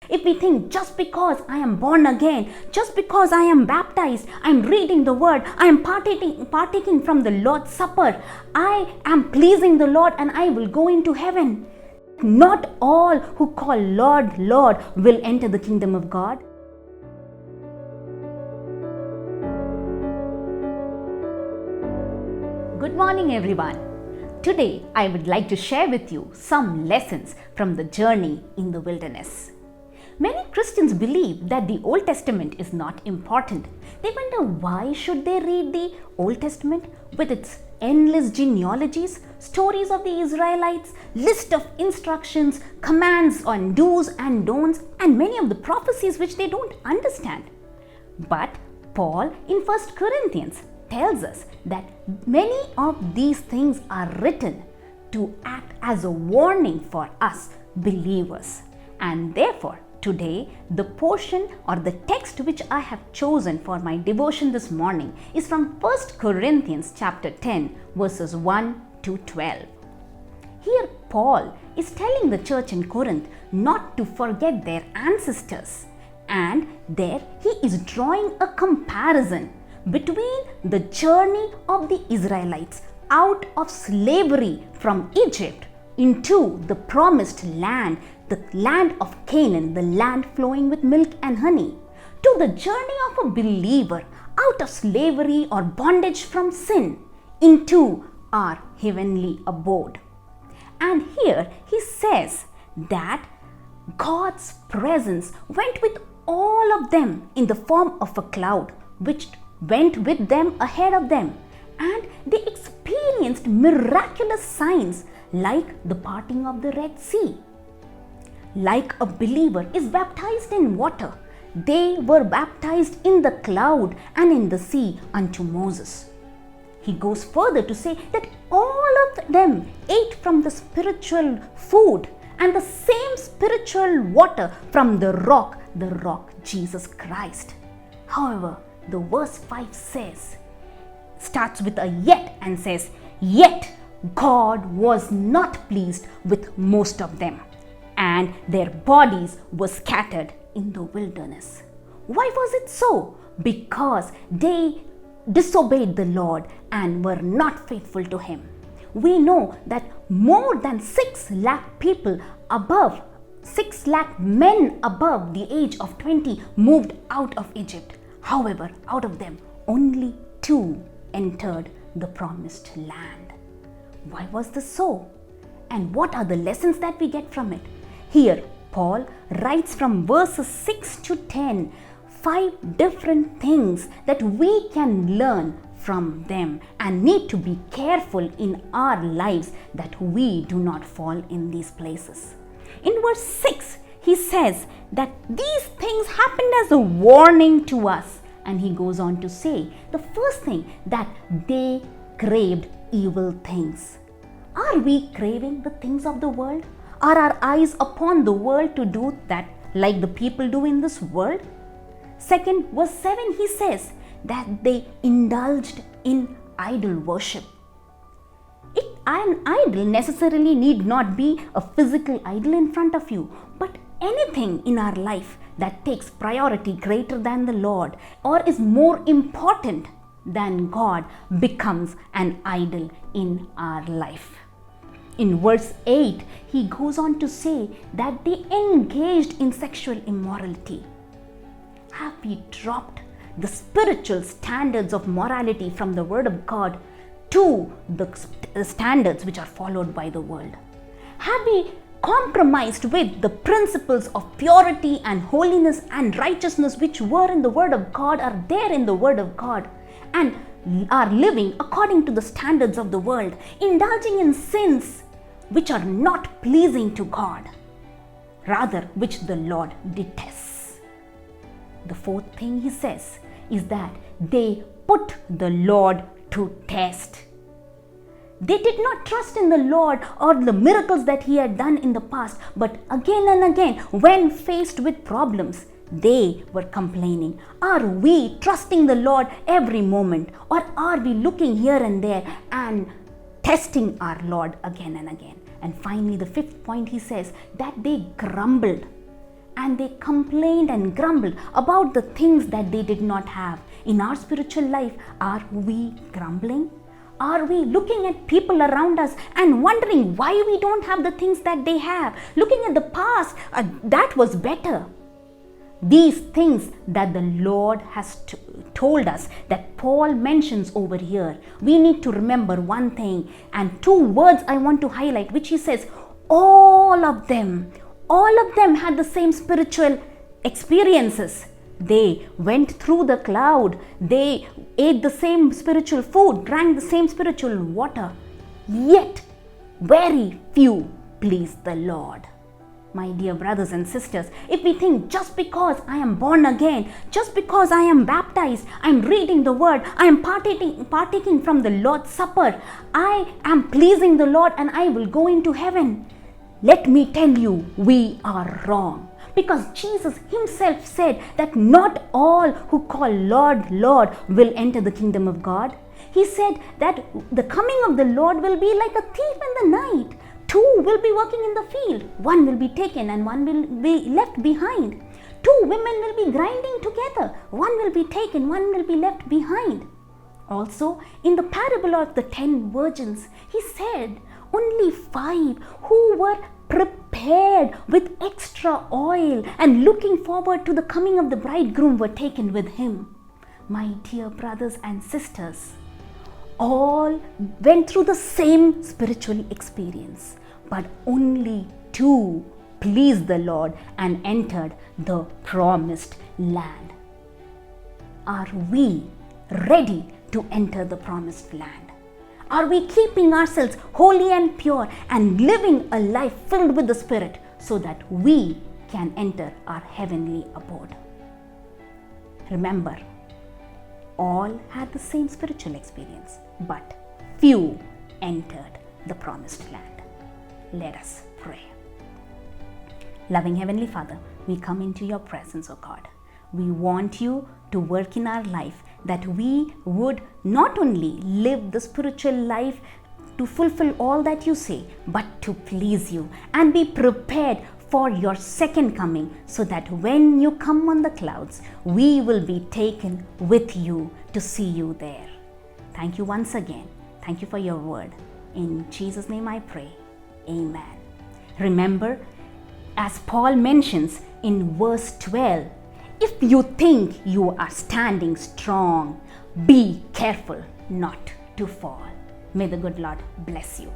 If we think just because I am born again, just because I am baptized, I am reading the word, I am partaking from the Lord's Supper, I am pleasing the Lord and I will go into heaven. Not all who call Lord, Lord will enter the kingdom of God. Good morning, everyone. Today, I would like to share with you some lessons from the journey in the wilderness. Many Christians believe that the Old Testament is not important. They wonder why should they read the Old Testament with its endless genealogies, stories of the Israelites, list of instructions, commands on do's and don'ts, and many of the prophecies which they don't understand. But Paul in 1 Corinthians tells us that many of these things are written to act as a warning for us believers. And therefore, today, the portion or the text which I have chosen for my devotion this morning is from 1 Corinthians chapter 10 verses 1 to 12. Here Paul is telling the church in Corinth not to forget their ancestors, and there he is drawing a comparison between the journey of the Israelites out of slavery from Egypt into the promised land, the land of Canaan, the land flowing with milk and honey, to the journey of a believer out of slavery or bondage from sin into our heavenly abode. And here he says that God's presence went with all of them in the form of a cloud, which went with them ahead of them, and they experienced miraculous signs like the parting of the Red Sea. Like a believer is baptized in water, they were baptized in the cloud and in the sea unto Moses. He goes further to say that all of them ate from the spiritual food and the same spiritual water from the rock Jesus Christ. However, the verse 5 starts with a yet and says, yet God was not pleased with most of them, and their bodies were scattered in the wilderness. Why was it so? Because they disobeyed the Lord and were not faithful to Him. We know that more than 6 lakh people above, 6 lakh men above the age of 20 moved out of Egypt. However, out of them, only 2 entered the promised land. Why was this so? And what are the lessons that we get from it? Here, Paul writes from verses 6 to 10, 5 different things that we can learn from them and need to be careful in our lives that we do not fall in these places. In verse 6, he says that these things happened as a warning to us. And he goes on to say, the first thing, that they craved evil things. Are we craving the things of the world? Are our eyes upon the world to do that like the people do in this world? Second, verse 7, he says that they indulged in idol worship. An idol necessarily need not be a physical idol in front of you, but anything in our life that takes priority greater than the Lord or is more important than God becomes an idol in our life. In verse 8, he goes on to say that they engaged in sexual immorality. Have we dropped the spiritual standards of morality from the Word of God to the standards which are followed by the world? Have we compromised with the principles of purity and holiness and righteousness which were in the Word of God, are there in the Word of God, and are living according to the standards of the world, indulging in sins which are not pleasing to God, rather which the Lord detests? The fourth thing he says is that they put the Lord to test. They did not trust in the Lord or the miracles that He had done in the past, but again and again, when faced with problems, they were complaining. Are we trusting the Lord every moment, or are we looking here and there and testing our Lord again and again? And finally, the fifth point, he says that they grumbled. and they complained and grumbled about the things that they did not have. In our spiritual life, are we grumbling? Are we looking at people around us and wondering why we don't have the things that they have? Looking at the past, that was better. These things that the Lord has told us, that Paul mentions over here, we need to remember one thing, and two words I want to highlight, which he says, all of them had the same spiritual experiences. They went through the cloud, they ate the same spiritual food, drank the same spiritual water, yet very few pleased the Lord. My dear brothers and sisters, if we think just because I am born again, just because I am baptized, I am reading the word, I am partaking from the Lord's Supper, I am pleasing the Lord and I will go into heaven. Let me tell you, we are wrong. Because Jesus himself said that not all who call Lord, Lord will enter the kingdom of God. He said that the coming of the Lord will be like a thief in the night. Two will be working in the field. One will be taken and one will be left behind. Two women will be grinding together. One will be taken, one will be left behind. Also, in the parable of the 10 virgins, he said only 5 who were prepared with extra oil and looking forward to the coming of the bridegroom were taken with him. My dear brothers and sisters, all went through the same spiritual experience, but only 2 pleased the Lord and entered the promised land. Are we ready to enter the promised land? Are we keeping ourselves holy and pure and living a life filled with the Spirit so that we can enter our heavenly abode? Remember, all had the same spiritual experience, but few entered the promised land. Let us pray. Loving Heavenly Father, we come into your presence, O God. We want you to work in our life, that we would not only live the spiritual life to fulfill all that you say, but to please you and be prepared for your second coming, so that when you come on the clouds, we will be taken with you to see you there. Thank you once again. Thank you for your word. In Jesus' name I pray. Amen. Remember, as Paul mentions in verse 12, if you think you are standing strong, be careful not to fall. May the good Lord bless you.